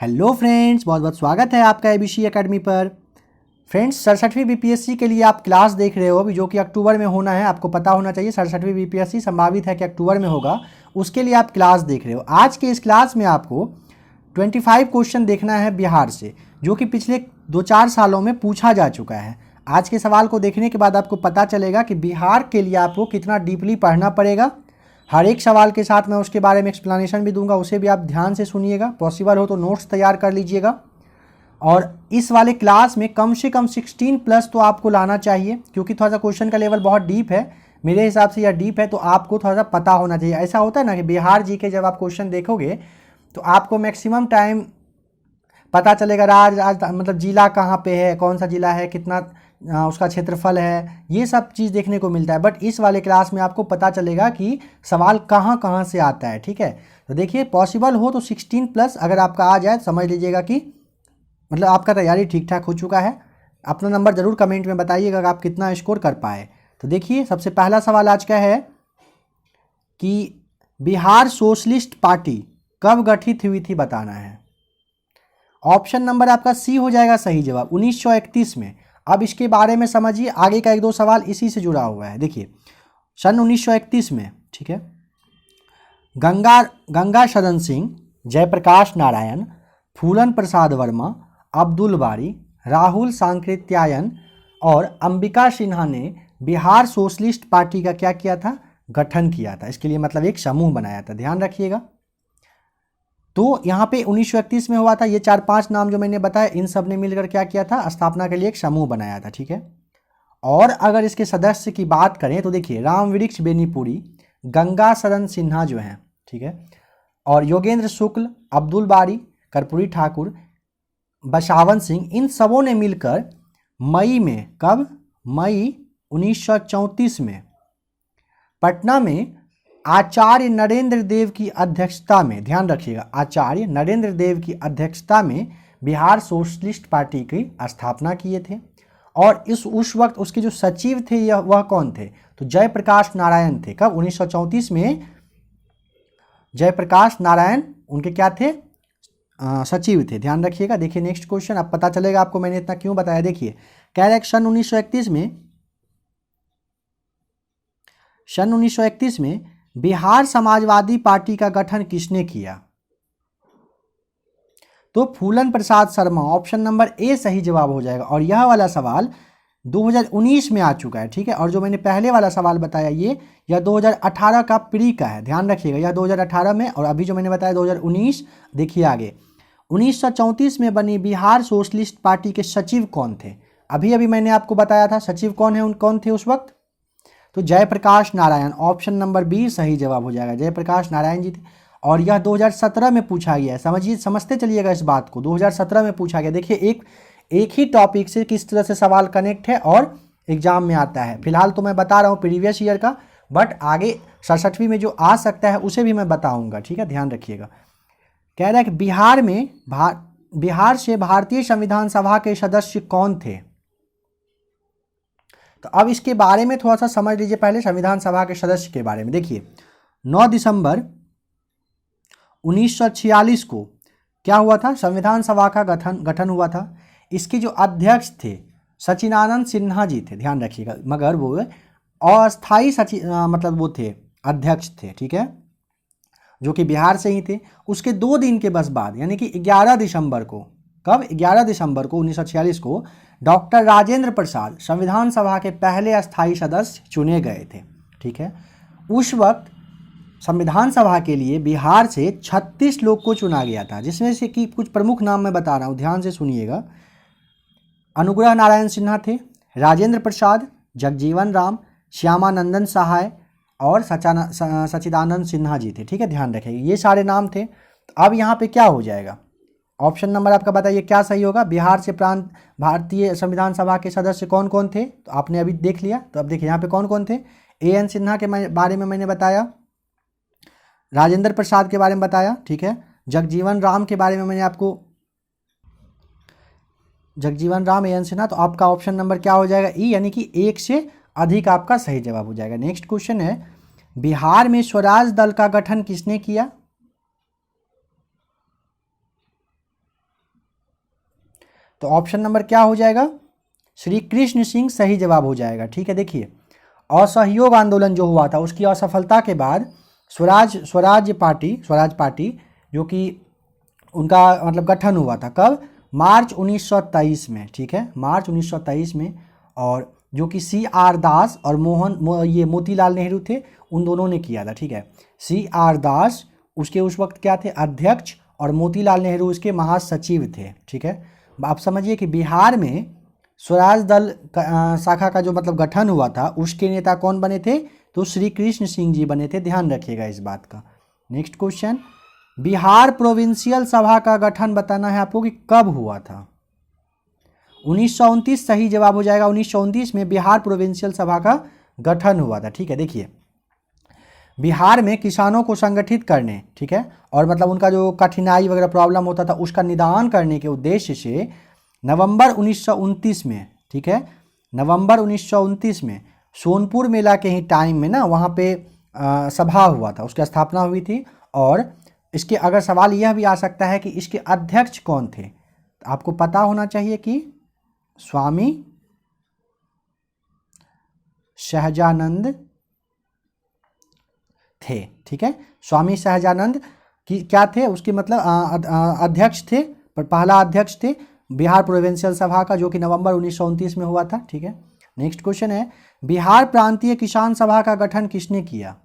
Hello friends, बहुत बहुत स्वागत है आपका एबीसी एकेडमी पर। फ्रेंड्स, 67वीं बीपीएससी के लिए आप क्लास देख रहे हो अभी, जो कि अक्टूबर में होना है। आपको पता होना चाहिए 67वीं बीपीएससी संभावित है कि अक्टूबर में होगा, उसके लिए आप क्लास देख रहे हो। आज के इस क्लास में आपको 25 क्वेश्चन देखना है बिहार से, जो कि पिछले 2-4 सालों में पूछा जा चुका है। आज के सवाल को देखने के बाद आपको पता चलेगा कि बिहार के लिए आपको कितना डीपली पढ़ना पड़ेगा। हर एक सवाल के साथ मैं उसके बारे में एक्सप्लेनेशन भी दूंगा, उसे भी आप ध्यान से सुनिएगा। पॉसिबल हो तो नोट्स तैयार कर लीजिएगा। और इस वाले क्लास में कम से कम 16 प्लस तो आपको लाना चाहिए, क्योंकि थोड़ा सा क्वेश्चन का लेवल बहुत डीप है। मेरे हिसाब से यह डीप है, तो आपको थोड़ा सा पता होना चाहिए। ऐसा होता है ना कि बिहार जी के जब आप क्वेश्चन देखोगे तो आपको मैक्सिमम टाइम पता चलेगा मतलब जिला कहाँ पे है, कौन सा जिला है, कितना उसका क्षेत्रफल है, ये सब चीज़ देखने को मिलता है। बट इस वाले क्लास में आपको पता चलेगा कि सवाल कहाँ कहाँ से आता है। ठीक है, तो देखिए, पॉसिबल हो तो 16 प्लस अगर आपका आ जाए, समझ लीजिएगा कि मतलब आपका तैयारी ठीक ठाक हो चुका है। अपना नंबर ज़रूर कमेंट में बताइएगा कि आप कितना स्कोर कर पाए। तो देखिए, सबसे पहला सवाल आज का है कि बिहार सोशलिस्ट पार्टी कब गठित हुई थी, बताना है। ऑप्शन नंबर आपका सी हो जाएगा सही जवाब, 1931 में। अब इसके बारे में समझिए, आगे का 1-2 सवाल इसी से जुड़ा हुआ है। देखिए, सन 1931 में, ठीक है, गंगा सदन सिंह, जयप्रकाश नारायण, फूलन प्रसाद वर्मा, अब्दुल बारी, राहुल सांकृत्यायन और अंबिका सिन्हा ने बिहार सोशलिस्ट पार्टी का क्या किया था, गठन किया था। इसके लिए मतलब एक समूह बनाया था, ध्यान रखिएगा। तो यहाँ पे 1931 में हुआ था। ये 4-5 नाम जो मैंने बताया, इन सब ने मिलकर क्या किया था, स्थापना के लिए एक समूह बनाया था। ठीक है, और अगर इसके सदस्य की बात करें तो देखिए, रामवृक्ष बेनीपुरी, गंगा सदन सिन्हा जो हैं, ठीक है, और योगेंद्र शुक्ल, अब्दुल बारी, कर्पूरी ठाकुर, बसावन सिंह, इन सबों ने मिलकर मई में, कब, मई 1934 में पटना में आचार्य नरेंद्र देव की अध्यक्षता में, ध्यान रखिएगा, आचार्य नरेंद्र देव की अध्यक्षता में बिहार सोशलिस्ट पार्टी की स्थापना किए थे। और उस वक्त उसके जो सचिव थे वह कौन थे, तो जयप्रकाश नारायण थे। कब, 1934 में जयप्रकाश नारायण उनके क्या थे, सचिव थे। ध्यान रखिएगा। देखिए नेक्स्ट क्वेश्चन, अब पता चलेगा आपको मैंने इतना क्यों बताया। देखिए, कह रहे सन 1931 में बिहार समाजवादी पार्टी का गठन किसने किया, तो फूलन Prasad Sharma. Option number A सही जवाब हो जाएगा। और यह वाला सवाल 2019 में आ चुका है। ठीक है, और जो मैंने पहले वाला सवाल बताया यह 2018 का प्री का है, ध्यान रखिएगा। यह 2018 में, और अभी जो मैंने बताया 2019। देखिए आगे, 1934 में बनी बिहार सोशलिस्ट पार्टी के सचिव कौन थे, अभी मैंने आपको बताया था सचिव कौन थे उस वक्त, तो Jayaprakash Narayan. Option number B सही जवाब हो जाएगा, जयप्रकाश नारायण जी थे। और यह 2017 में पूछा गया है, समझते चलिएगा इस बात को, 2017 में पूछा गया। देखिए, एक ही टॉपिक से किस तरह से सवाल कनेक्ट है और एग्जाम में आता है। फिलहाल तो मैं बता रहा हूँ प्रीवियस ईयर का, बट आगे 67वीं में जो आ सकता है उसे भी मैं बताऊंगा। ठीक है, ध्यान रखिएगा। कह रहा है कि बिहार से भारतीय संविधान सभा के सदस्य कौन थे। तो अब इसके बारे में थोड़ा सा समझ लीजिए पहले, संविधान सभा के सदस्य के बारे में। देखिए, 9 दिसंबर 1946 को क्या हुआ था, संविधान सभा का गठन हुआ था। इसके जो अध्यक्ष थे सचिदानंद सिन्हा जी थे, ध्यान रखिएगा, मगर वो अस्थाई मतलब वो थे, अध्यक्ष थे। ठीक है, जो कि बिहार से ही थे। उसके 2 दिन के बस बाद, यानी कि 11 दिसंबर को, कब, 11 दिसंबर को 1946 को डॉक्टर राजेंद्र प्रसाद संविधान सभा के पहले अस्थाई सदस्य चुने गए थे। ठीक है, उस वक्त संविधान सभा के लिए बिहार से 36 लोग को चुना गया था, जिसमें से कि कुछ प्रमुख नाम मैं बता रहा हूँ, ध्यान से सुनिएगा। अनुग्रह नारायण सिन्हा थे, राजेंद्र प्रसाद, जगजीवन राम, श्यामानंदन सहाय और सचिदानंद सिन्हा जी थे। ठीक है, ध्यान रखेंगे, ये सारे नाम थे। तो अब यहाँ पे क्या हो जाएगा, ऑप्शन नंबर आपका बताइए क्या सही होगा। बिहार से प्रांत भारतीय संविधान सभा के सदस्य कौन कौन थे, तो आपने अभी देख लिया। तो अब देखिए यहाँ पे कौन कौन थे। एएन सिन्हा के बारे में मैंने बताया, राजेंद्र प्रसाद के बारे में बताया, ठीक है, जगजीवन राम के बारे में मैंने आपको, जगजीवन राम, एएन सिन्हा। तो आपका ऑप्शन नंबर क्या हो जाएगा, ई, यानी कि 1 से अधिक आपका सही जवाब हो जाएगा। नेक्स्ट क्वेश्चन है, बिहार में स्वराज दल का गठन किसने किया, तो ऑप्शन नंबर क्या हो जाएगा, श्री कृष्ण सिंह सही जवाब हो जाएगा। ठीक है, देखिए असहयोग आंदोलन जो हुआ था उसकी असफलता के बाद स्वराज पार्टी जो कि उनका मतलब गठन हुआ था कब, मार्च 1923 में। ठीक है, मार्च 1923 में। और जो कि CR दास और ये मोतीलाल नेहरू थे, उन दोनों ने किया था। ठीक है, CR दास उसके उस वक्त क्या थे, अध्यक्ष, और मोतीलाल नेहरू उसके महासचिव थे। ठीक है, आप समझिए कि बिहार में स्वराज दल शाखा का जो मतलब गठन हुआ था उसके नेता कौन बने थे, तो श्री कृष्ण सिंह जी बने थे। ध्यान रखिएगा इस बात का। नेक्स्ट क्वेश्चन, बिहार प्रोविंशियल सभा का गठन बताना है आपको कि कब हुआ था। 1929 सही जवाब हो जाएगा। 1929 में बिहार प्रोविंशियल सभा का गठन हुआ था। ठीक है, देखिए बिहार में किसानों को संगठित करने, ठीक है, और मतलब उनका जो कठिनाई वगैरह प्रॉब्लम होता था उसका निदान करने के उद्देश्य से नवंबर 1929 में, ठीक है, नवंबर 1929 में सोनपुर मेला के ही टाइम में ना वहाँ पे सभा हुआ था, उसकी स्थापना हुई थी। और इसके अगर सवाल यह भी आ सकता है कि इसके अध्यक्ष कौन थे, तो आपको पता होना चाहिए कि स्वामी सहजानंद थे। ठीक है, स्वामी सहजानंद की क्या थे, उसके मतलब अध्यक्ष थे, पर पहला अध्यक्ष थे बिहार प्रोविंशियल सभा का, जो कि नवंबर 1929 में हुआ था। ठीक है, नेक्स्ट क्वेश्चन है, बिहार प्रांतीय किसान सभा का गठन किसने किया,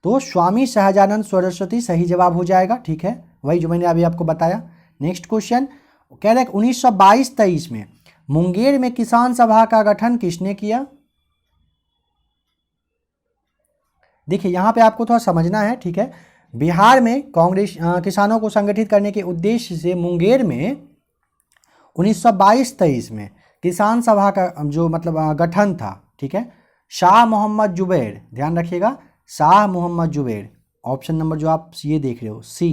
तो स्वामी सहजानंद सरस्वती सही जवाब हो जाएगा। ठीक है, वही जो मैंने अभी आपको बताया। नेक्स्ट क्वेश्चन कह रहे हैं 1922-23 में मुंगेर में किसान सभा का गठन किसने किया। देखिए यहाँ पे आपको थोड़ा समझना है। ठीक है, बिहार में कांग्रेस किसानों को संगठित करने के उद्देश्य से मुंगेर में 1922-23 में किसान सभा का जो मतलब गठन था। ठीक है, शाह मोहम्मद जुबैर, ध्यान रखिएगा, शाह मोहम्मद जुबैर, ऑप्शन नंबर जो आप ये देख रहे हो C,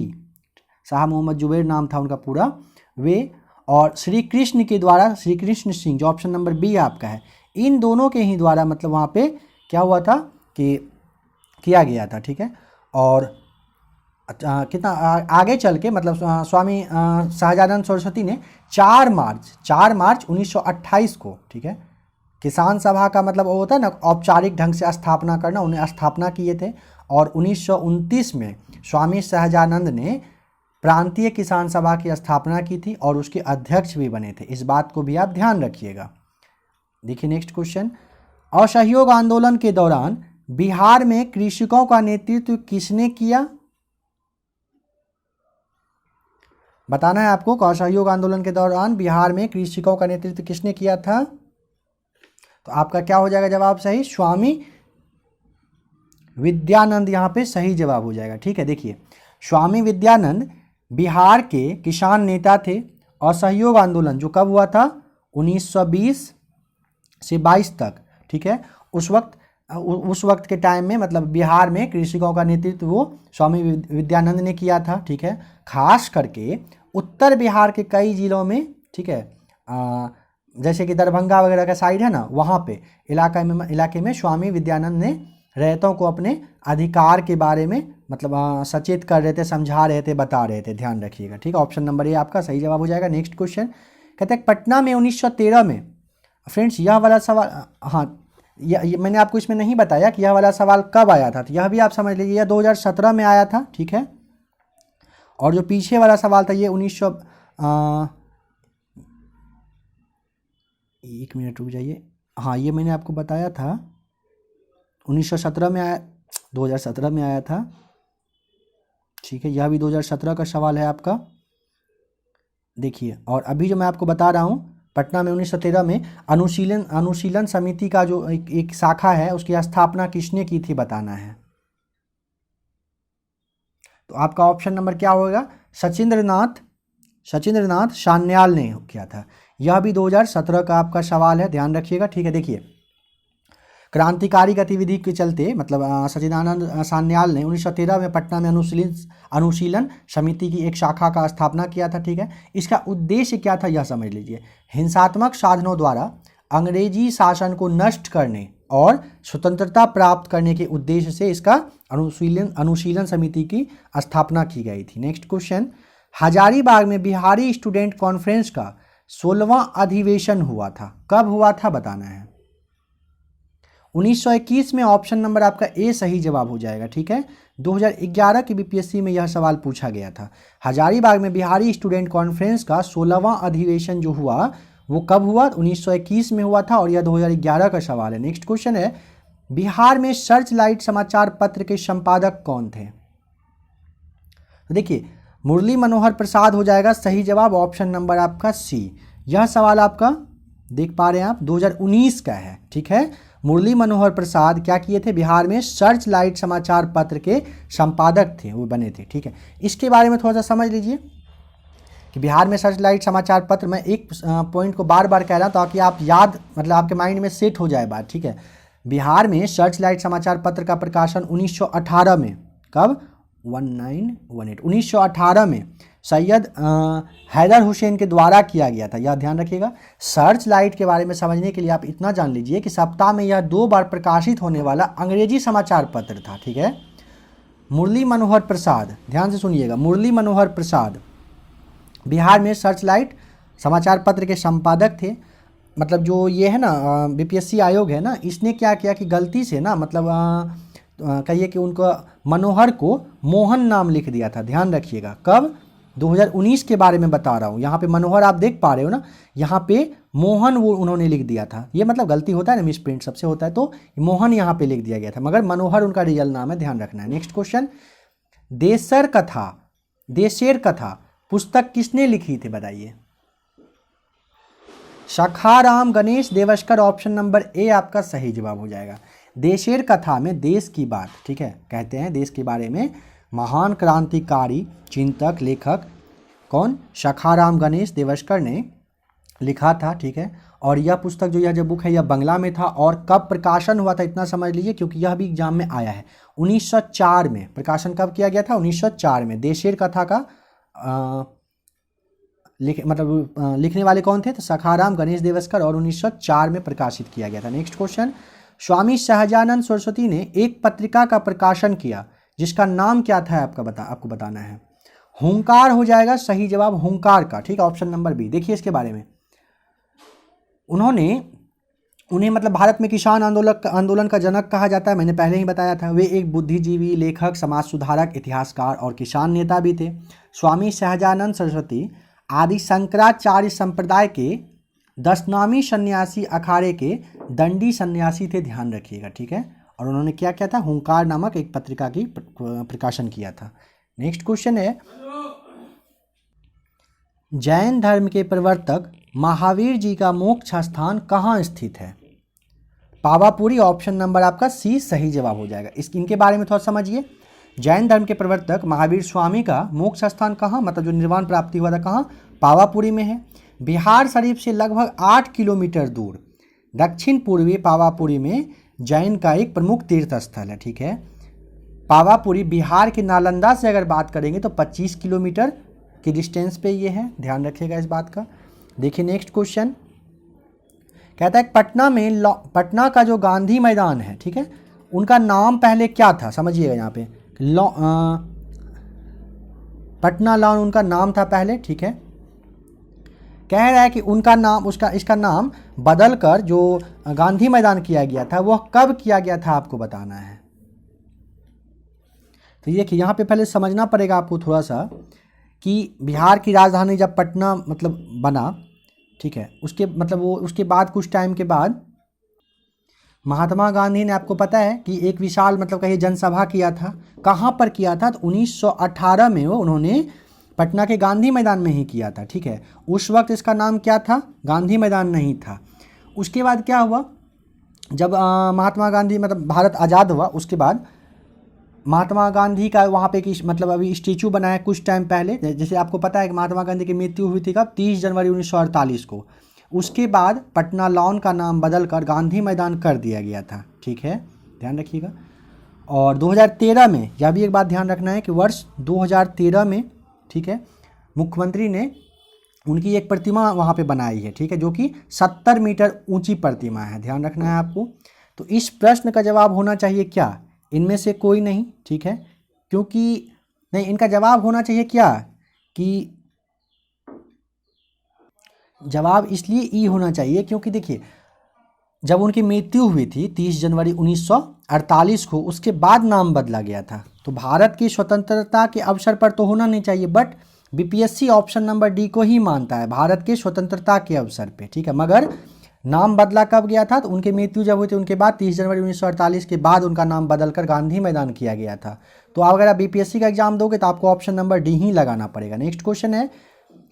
शाह मोहम्मद जुबैर नाम था उनका पूरा, वे और श्री कृष्ण के द्वारा श्री कृष्ण सिंह जो ऑप्शन नंबर B आपका है, इन दोनों के ही द्वारा मतलब वहाँ पे क्या हुआ था कि किया गया था। ठीक है, और कितना आगे चल के मतलब स्वामी सहजानंद सरस्वती ने 4 मार्च 1928 को, ठीक है, किसान सभा का मतलब वो होता है ना औपचारिक ढंग से स्थापना करना, उन्हें स्थापना किए थे। और 1929 में स्वामी सहजानंद ने प्रांतीय किसान सभा की स्थापना की थी और उसके अध्यक्ष भी बने थे। इस बात को भी आप ध्यान रखिएगा। देखिए नेक्स्ट क्वेश्चन, असहयोग आंदोलन के दौरान बिहार में कृषकों का नेतृत्व किसने किया, बताना है आपको। असहयोग आंदोलन के दौरान बिहार में कृषकों का नेतृत्व किसने किया था, तो आपका क्या हो जाएगा जवाब सही, स्वामी विद्यानंद यहाँ पे सही जवाब हो जाएगा। ठीक है, देखिए स्वामी विद्यानंद बिहार के किसान नेता थे। असहयोग आंदोलन जो कब हुआ था 1920 से 22 तक, ठीक है, उस वक्त के टाइम में मतलब बिहार में कृषकों का नेतृत्व वो स्वामी विद्यानंद ने किया था। ठीक है, खास करके उत्तर बिहार के कई जिलों में, ठीक है, जैसे कि दरभंगा वगैरह का साइड है ना, वहाँ पे इलाके में स्वामी विद्यानंद ने रैयतों को अपने अधिकार के बारे में मतलब सचेत कर रहे थे, समझा रहे थे, बता रहे थे। ध्यान रखिएगा। ठीक है, ऑप्शन नंबर ए आपका सही जवाब हो जाएगा। नेक्स्ट क्वेश्चन कहते हैं पटना में 1913 में, फ्रेंड्स यह वाला सवाल, हाँ ये मैंने आपको इसमें नहीं बताया कि यह वाला सवाल कब आया था, तो यह भी आप समझ लीजिए, यह 2017 में आया था। ठीक है, और जो पीछे वाला सवाल था ये 1 मिनट रुक जाइए, हाँ ये मैंने आपको बताया था 1917 में आया, 2017 में आया था। ठीक है, यह भी 2017 का सवाल है आपका। देखिए, और अभी जो मैं आपको बता रहा हूँ पटना में 1913 में अनुशीलन समिति का जो एक शाखा है उसकी स्थापना किसने की थी बताना है। तो आपका ऑप्शन नंबर क्या होगा, सचिंद्रनाथ सान्याल ने किया था। यह भी 2017 का आपका सवाल है, ध्यान रखिएगा। ठीक है, देखिए क्रांतिकारी गतिविधि के चलते मतलब सचिदानंद सान्याल ने 1913 में पटना में अनुशीलन समिति की एक शाखा का स्थापना किया था। ठीक है, इसका उद्देश्य क्या था यह समझ लीजिए, हिंसात्मक साधनों द्वारा अंग्रेजी शासन को नष्ट करने और स्वतंत्रता प्राप्त करने के उद्देश्य से इसका अनुशीलन समिति की स्थापना की गई थी। नेक्स्ट क्वेश्चन, हजारीबाग में बिहारी स्टूडेंट कॉन्फ्रेंस का 16वां अधिवेशन हुआ था, कब हुआ था बताना है। 1921 में ऑप्शन नंबर आपका ए सही जवाब हो जाएगा, ठीक है। 2011 की बीपीएससी में यह सवाल पूछा गया था। हजारीबाग में बिहारी स्टूडेंट कॉन्फ्रेंस का 16वां अधिवेशन जो हुआ वो कब हुआ, 1921 में हुआ था और यह 2011 का सवाल है। नेक्स्ट क्वेश्चन है, बिहार में सर्च लाइट समाचार पत्र के संपादक कौन थे। तो देखिए मुरली मनोहर प्रसाद हो जाएगा सही जवाब, ऑप्शन नंबर आपका सी। यह सवाल आपका देख पा रहे हैं आप 2019 का है, ठीक है। मुरली मनोहर प्रसाद क्या किए थे, बिहार में सर्च लाइट समाचार पत्र के संपादक थे, वो बने थे, ठीक है। इसके बारे में थोड़ा सा समझ लीजिए कि बिहार में सर्च लाइट समाचार पत्र, मैं एक पॉइंट को बार बार कह रहा हूँ ताकि आप याद मतलब आपके माइंड में सेट हो जाए बात, ठीक है। बिहार में सर्च लाइट समाचार पत्र का प्रकाशन 1918 में, कब, 1918 में सैयद हैदर हुसैन के द्वारा किया गया था, यह ध्यान रखिएगा। सर्च लाइट के बारे में समझने के लिए आप इतना जान लीजिए कि सप्ताह में यह 2 बार प्रकाशित होने वाला अंग्रेजी समाचार पत्र था, ठीक है। मुरली मनोहर प्रसाद, ध्यान से सुनिएगा, मुरली मनोहर प्रसाद बिहार में सर्च लाइट समाचार पत्र के संपादक थे। मतलब जो ये है ना बीपीएससी आयोग है ना, इसने क्या किया कि गलती से ना मतलब कहिए कि उनको मनोहर को मोहन नाम लिख दिया था, ध्यान रखिएगा। कब, 2019 के बारे में बता रहा हूँ। यहाँ पे मनोहर आप देख पा रहे हो ना, यहाँ पे मोहन वो उन्होंने लिख दिया था, ये मतलब गलती होता है ना, मिस प्रिंट सबसे होता है, तो मोहन यहाँ पे लिख दिया गया था, मगर मनोहर उनका रियल नाम है, ध्यान रखना है। नेक्स्ट क्वेश्चन, देशेर कथा पुस्तक किसने लिखी थी बताइए। Sakharam Ganesh Devaskar, option number A आपका सही जवाब हो जाएगा। देशेर कथा में देश की बात, ठीक है, कहते हैं देश के बारे में महान क्रांतिकारी चिंतक लेखक कौन, सखाराम गणेश देवस्कर ने लिखा था, ठीक है। और यह पुस्तक जो यह जो बुक है यह बंगला में था। और कब प्रकाशन हुआ था इतना समझ लीजिए क्योंकि यह भी एग्जाम में आया है। 1904 में प्रकाशन कब किया गया था, 1904 में। देशेर कथा का लिखने वाले कौन थे, तो सखाराम गणेश देवस्कर, और 1904 में प्रकाशित किया गया था। नेक्स्ट क्वेश्चन, स्वामी सहजानंद सरस्वती ने एक पत्रिका का प्रकाशन किया जिसका नाम क्या था, आपको बताना है। हुंकार हो जाएगा सही जवाब, हुंकार का, ठीक है, ऑप्शन नंबर बी। देखिए इसके बारे में, उन्हें मतलब भारत में किसान आंदोलन का जनक कहा जाता है, मैंने पहले ही बताया था। वे एक बुद्धिजीवी, लेखक, समाज सुधारक, इतिहासकार और किसान नेता भी थे। स्वामी सहजानंद सरस्वती आदि शंकराचार्य संप्रदाय के 10 नामी सन्यासी अखाड़े के दंडी सन्यासी थे, ध्यान रखिएगा, ठीक है। और उन्होंने क्या किया था, हुंकार नामक एक पत्रिका की प्रकाशन किया था। नेक्स्ट क्वेश्चन है, जैन धर्म के प्रवर्तक महावीर जी का मोक्ष स्थान कहाँ स्थित है। पावापुरी, ऑप्शन नंबर आपका सी सही जवाब हो जाएगा। इनके बारे में थोड़ा समझिए। जैन धर्म के प्रवर्तक महावीर स्वामी का मोक्ष स्थान कहाँ, मतलब जो निर्वाण प्राप्ति हुआ था, कहाँ, पावापुरी में है। बिहार शरीफ से लगभग 8 किलोमीटर दूर दक्षिण पूर्वी पावापुरी में जैन का एक प्रमुख तीर्थ स्थल है, ठीक है। पावापुरी बिहार के नालंदा से अगर बात करेंगे तो 25 किलोमीटर की डिस्टेंस पे ये है, ध्यान रखिएगा इस बात का। देखिए नेक्स्ट क्वेश्चन कहता है पटना का जो गांधी मैदान है, ठीक है, उनका नाम पहले क्या था, समझिएगा। यहाँ पे पटना लॉन उनका नाम था पहले, ठीक है। कह रहा है कि उनका नाम इसका नाम बदलकर जो गांधी मैदान किया गया था वह कब किया गया था, आपको बताना है। तो ये कि यहाँ पे पहले समझना पड़ेगा आपको थोड़ा सा कि बिहार की राजधानी जब पटना मतलब बना, ठीक है, उसके बाद कुछ टाइम के बाद महात्मा गांधी ने, आपको पता है कि एक विशाल मतलब कहीं जनसभा किया था। कहाँ पर किया था, तो 1918 में वो उन्होंने पटना के गांधी मैदान में ही किया था, ठीक है। उस वक्त इसका नाम क्या था, गांधी मैदान नहीं था। उसके बाद क्या हुआ, जब महात्मा गांधी मतलब भारत आज़ाद हुआ, उसके बाद महात्मा गांधी का वहाँ पे मतलब अभी स्टैचू बनाया कुछ टाइम पहले। जैसे आपको पता है कि महात्मा गांधी की मृत्यु हुई थी कब, 30 जनवरी 1948 को। उसके बाद पटना लॉन का नाम बदलकर गांधी मैदान कर दिया गया था, ठीक है, ध्यान रखिएगा। और 2013 में, यह भी एक बात ध्यान रखना है कि वर्ष 2013 में, ठीक है, मुख्यमंत्री ने उनकी एक प्रतिमा वहाँ पे बनाई है, ठीक है, जो कि 70 मीटर ऊंची प्रतिमा है, ध्यान रखना है आपको। तो इस प्रश्न का जवाब होना चाहिए क्या, इनमें से कोई नहीं, ठीक है, क्योंकि नहीं, इनका जवाब होना चाहिए क्या कि जवाब इसलिए ई होना चाहिए क्योंकि देखिए जब उनकी मृत्यु हुई थी 30 जनवरी 1948 को, उसके बाद नाम बदला गया था। तो भारत की स्वतंत्रता के अवसर पर तो होना नहीं चाहिए, but BPSC option number D को ही मानता है भारत के स्वतंत्रता के अवसर पे, ठीक है। मगर नाम बदला कब गया था? तो उनकी मृत्यु जब हुई थी उनके बाद 30 जनवरी 1948 के बाद उनका नाम बदलकर गांधी मैदान किया गया था। तो अगर आप बीपीएससी का एग्जाम दोगे तो आपको ऑप्शन नंबर डी ही लगाना पड़ेगा। नेक्स्ट क्वेश्चन है,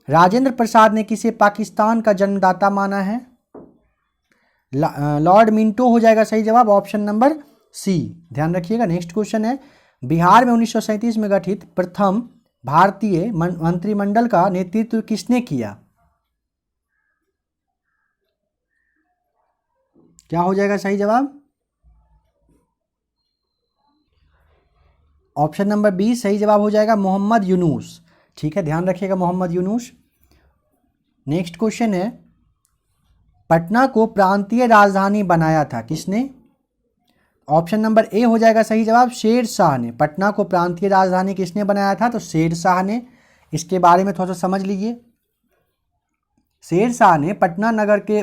राजेंद्र प्रसाद ने किसे पाकिस्तान का जन्मदाता माना है? लॉर्ड मिंटो हो जाएगा सही जवाब, ऑप्शन नंबर सी, ध्यान रखिएगा। नेक्स्ट क्वेश्चन है, बिहार में 1937 में गठित प्रथम भारतीय मंत्रिमंडल का नेतृत्व किसने किया? क्या हो जाएगा सही जवाब? ऑप्शन नंबर बी सही जवाब हो जाएगा, मोहम्मद यूनुस, ठीक है, ध्यान रखिएगा, मोहम्मद यूनुस। नेक्स्ट क्वेश्चन है, पटना को प्रांतीय राजधानी बनाया था किसने? ऑप्शन नंबर ए हो जाएगा सही जवाब, शेर शाह ने। पटना को प्रांतीय राजधानी किसने बनाया था? तो शेर शाह ने। इसके बारे में थोड़ा सा समझ लीजिए। शेर शाह ने पटना नगर के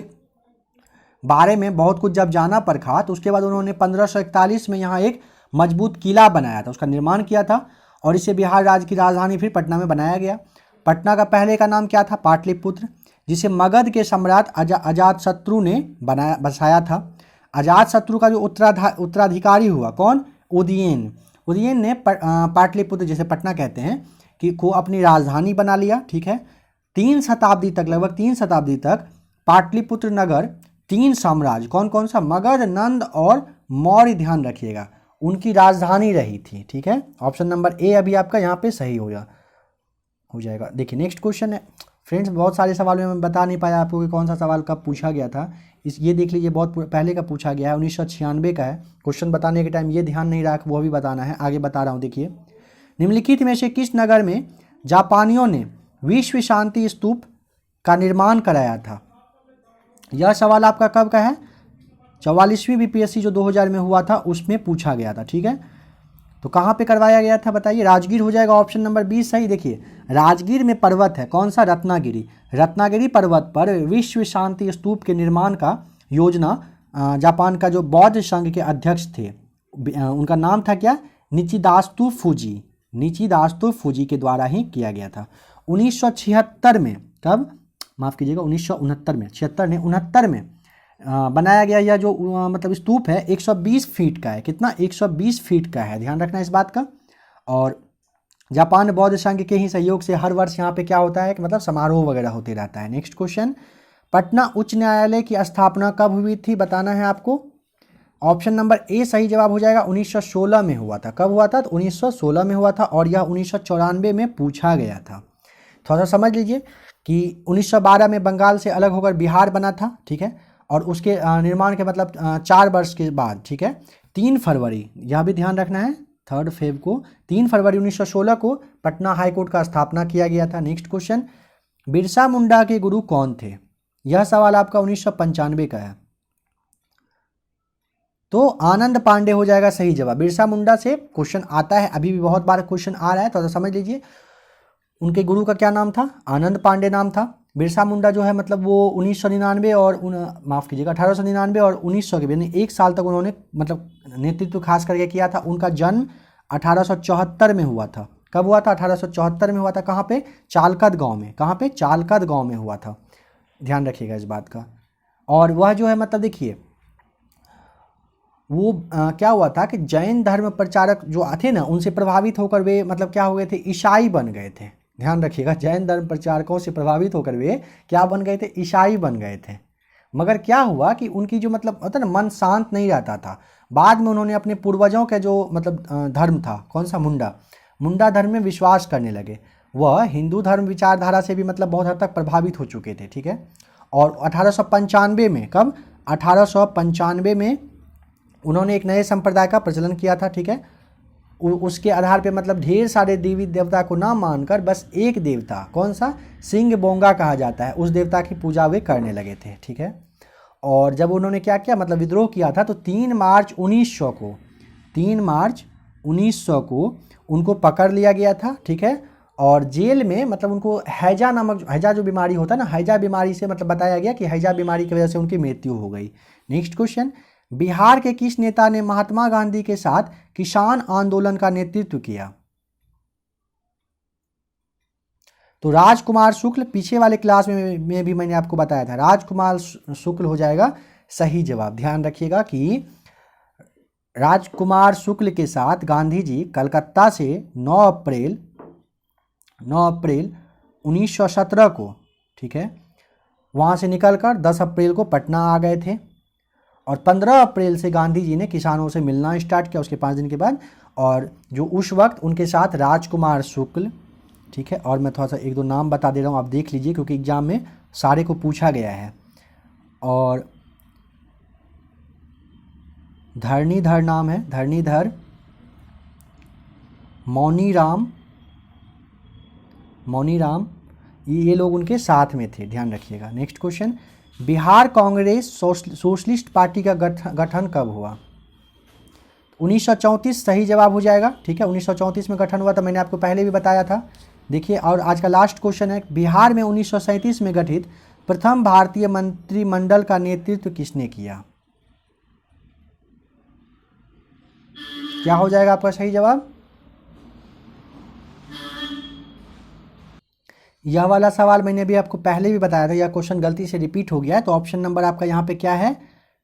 बारे में बहुत कुछ जब जाना परखा तो उसके बाद उन्होंने 1541 में यहाँ एक मजबूत किला बनाया था, उसका निर्माण किया था और इसे बिहार राज्य की राजधानी फिर पटना में बनाया गया। पटना का पहले का नाम क्या था? पाटलिपुत्र, जिसे मगध के सम्राट अजातशत्रु ने बसाया था। अजातशत्रु का जो उत्तराधिकारी हुआ कौन? उदयन। उदयन ने पाटलिपुत्र, जैसे पटना कहते हैं, कि को अपनी राजधानी बना लिया, ठीक है। 3 शताब्दी तक, लगभग 3 शताब्दी तक पाटलिपुत्र नगर 3 साम्राज्य, कौन कौन सा? मगध, नंद और मौर्य, ध्यान रखिएगा, उनकी राजधानी रही थी, ठीक है। ऑप्शन नंबर ए अभी आपका यहाँ पे सही हो जाएगा। देखिए नेक्स्ट क्वेश्चन है फ्रेंड्स, बहुत सारे सवालों में मैं बता नहीं पाया आपको कि कौन सा सवाल कब पूछा गया था। ये देख लीजिए, बहुत पहले का पूछा गया है, 1996 का है। क्वेश्चन बताने के टाइम ये ध्यान नहीं रहा, वो भी बताना है, आगे बता रहा हूँ। देखिए, निम्नलिखित में से किस नगर में जापानियों ने विश्व शांति स्तूप का निर्माण कराया था? यह सवाल आपका कब का है? 44वीं बीपीएससी जो 2000 में हुआ था उसमें पूछा गया था, ठीक है। तो कहाँ पे करवाया गया था बताइए? राजगीर हो जाएगा, ऑप्शन नंबर 20 सही। देखिए, राजगीर में पर्वत है, कौन सा? रत्नागिरी। रत्नागिरी पर्वत पर विश्व शांति स्तूप के निर्माण का योजना जापान का जो बौद्ध संघ के अध्यक्ष थे, उनका नाम था क्या? निचिदास्तु फूजी। निचिदास्तु फूजी के द्वारा ही किया गया था 1976 में। कब? माफ़ कीजिएगा, 1969 में। 69 में बनाया गया। यह जो मतलब स्तूप है 120 फीट का है। कितना? 120 फीट का है, ध्यान रखना इस बात का। और जापान बौद्ध संघ के ही सहयोग से हर वर्ष यहाँ पे क्या होता है कि मतलब समारोह वगैरह होते रहता है। नेक्स्ट क्वेश्चन, पटना उच्च न्यायालय की स्थापना कब हुई थी बताना है आपको। ऑप्शन नंबर ए सही जवाब हो जाएगा, 1916 में हुआ था। कब हुआ था? तो 1916 में हुआ था और यह 1994 में पूछा गया था। थोड़ा सा समझ लीजिए कि 1912 में बंगाल से अलग होकर बिहार बना था, ठीक है। और उसके निर्माण के मतलब 4 वर्ष के बाद, ठीक है, 3 फरवरी, यह भी ध्यान रखना है, 3 फेब को, 3 फरवरी 1916 को पटना हाईकोर्ट का स्थापना किया गया था। नेक्स्ट क्वेश्चन, बिरसा मुंडा के गुरु कौन थे? यह सवाल आपका 1995 का है। तो आनंद पांडे हो जाएगा सही जवाब। बिरसा मुंडा से क्वेश्चन आता है, अभी भी बहुत बार क्वेश्चन आ रहा है, तो समझ लीजिए। उनके गुरु का क्या नाम था? आनंद पांडे नाम था। बिरसा मुंडा जो है मतलब वो 1999 और माफ़ कीजिएगा 1899 और 1900 के बीच 1 साल तक उन्होंने मतलब नेतृत्व खास करके किया था। उनका जन्म 1874 में हुआ था। कब हुआ था? 1874 में हुआ था। कहाँ पे? चालकद गांव में। कहाँ पे? चालकद गांव में हुआ था, ध्यान रखिएगा इस बात का। और वह जो है मतलब देखिए वो क्या हुआ था कि जैन धर्म प्रचारक जो थे ना, उनसे प्रभावित होकर वे मतलब क्या हो गए थे? ईसाई बन गए थे। ध्यान रखिएगा, जैन धर्म प्रचारकों से प्रभावित होकर वे क्या बन गए थे? ईसाई बन गए थे। मगर क्या हुआ कि उनकी जो मतलब होता ना, मन शांत नहीं रहता था। बाद में उन्होंने अपने पूर्वजों के जो मतलब धर्म था, कौन सा? मुंडा धर्म में विश्वास करने लगे। वह हिंदू धर्म विचारधारा से भी मतलब बहुत हद तक प्रभावित हो चुके थे, ठीक है। और 1895 में, कब? 1895 में उन्होंने एक नए संप्रदाय का प्रचलन किया था, ठीक है। उसके आधार पे मतलब ढेर सारे देवी देवता को ना मानकर बस एक देवता, कौन सा? सिंह बोंगा कहा जाता है, उस देवता की पूजा वे करने लगे थे, ठीक है। और जब उन्होंने क्या किया मतलब विद्रोह किया था, तो 3 मार्च 1900 को उनको पकड़ लिया गया था, ठीक है। और जेल में मतलब उनको हैजा नामक, हैजा जो बीमारी होता है ना, हैजा बीमारी से मतलब बताया गया कि हैजा बीमारी की वजह से उनकी मृत्यु हो गई। नेक्स्ट क्वेश्चन, बिहार के किस नेता ने महात्मा गांधी के साथ किसान आंदोलन का नेतृत्व किया? तो राजकुमार शुक्ल, पीछे वाले क्लास में भी मैंने आपको बताया था, राजकुमार शुक्ल हो जाएगा सही जवाब। ध्यान रखिएगा कि राजकुमार शुक्ल के साथ गांधी जी कलकत्ता से 9 अप्रैल 1917 को, ठीक है, वहाँ से निकलकर 10 अप्रैल को पटना आ गए थे और 15 अप्रैल से गांधी जी ने किसानों से मिलना स्टार्ट किया उसके 5 दिन के बाद। और जो उस वक्त उनके साथ राजकुमार शुक्ल, ठीक है, और मैं थोड़ा सा 1-2 नाम बता दे रहा हूँ, आप देख लीजिए क्योंकि एग्जाम में सारे को पूछा गया है। और धरणीधर नाम है, धरणीधर, मौनीराम, ये लोग उनके साथ में थे, ध्यान रखिएगा। Next question, Bihar Congress socialist party का गठन कब हुआ? 1934 सही जवाब हो जाएगा, ठीक है, 1934 में गठन हुआ था, मैंने आपको पहले भी बताया था। देखिए, और आज का लास्ट क्वेश्चन है, बिहार में 1937 में गठित प्रथम भारतीय मंत्रिमंडल का नेतृत्व किसने किया? क्या हो जाएगा आपका सही जवाब? यह वाला सवाल मैंने भी आपको पहले भी बताया था, यह क्वेश्चन गलती से रिपीट हो गया है, तो ऑप्शन नंबर आपका यहाँ पे क्या है?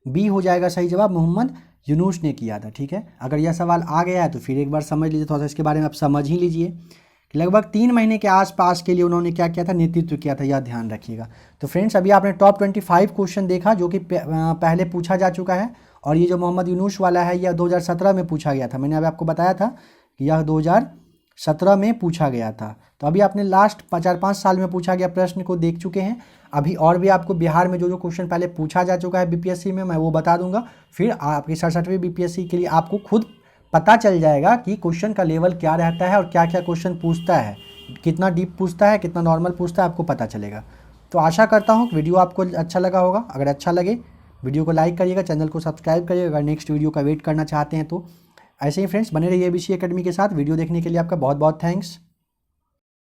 बी हो जाएगा सही जवाब, मोहम्मद यूनुस ने किया था, ठीक है। अगर यह सवाल आ गया है तो फिर एक बार समझ लीजिए, थोड़ा सा इसके बारे में आप समझ ही लीजिए। लगभग 3 महीने के आसपास के लिए उन्होंने क्या किया था? नेतृत्व किया था, यह ध्यान रखिएगा। तो फ्रेंड्स, अभी आपने टॉप 25 क्वेश्चन देखा जो कि पहले पूछा जा चुका है, और ये जो मोहम्मद यूनुस वाला है यह 2017 में पूछा गया था। मैंने अभी आपको बताया था कि यह 2017 में पूछा गया था। तो अभी आपने लास्ट 4-5 साल में पूछा गया प्रश्न को देख चुके हैं। अभी और भी आपको बिहार में जो जो क्वेश्चन पहले पूछा जा चुका है बीपीएससी में, मैं वो बता दूंगा। फिर आपकी 67वीं बीपीएससी के लिए आपको खुद पता चल जाएगा कि क्वेश्चन का लेवल क्या रहता है और क्या क्या क्वेश्चन पूछता है, कितना डीप पूछता है, कितना नॉर्मल पूछता है, आपको पता चलेगा। तो आशा करता हूँ वीडियो आपको अच्छा लगा होगा। अगर अच्छा लगे वीडियो को लाइक करिएगा, चैनल को सब्सक्राइब करिएगा। अगर नेक्स्ट वीडियो का वेट करना चाहते हैं तो ऐसे ही फ्रेंड्स बने रहिए एबीसी एकेडमी के साथ। वीडियो देखने के लिए आपका बहुत बहुत थैंक्स।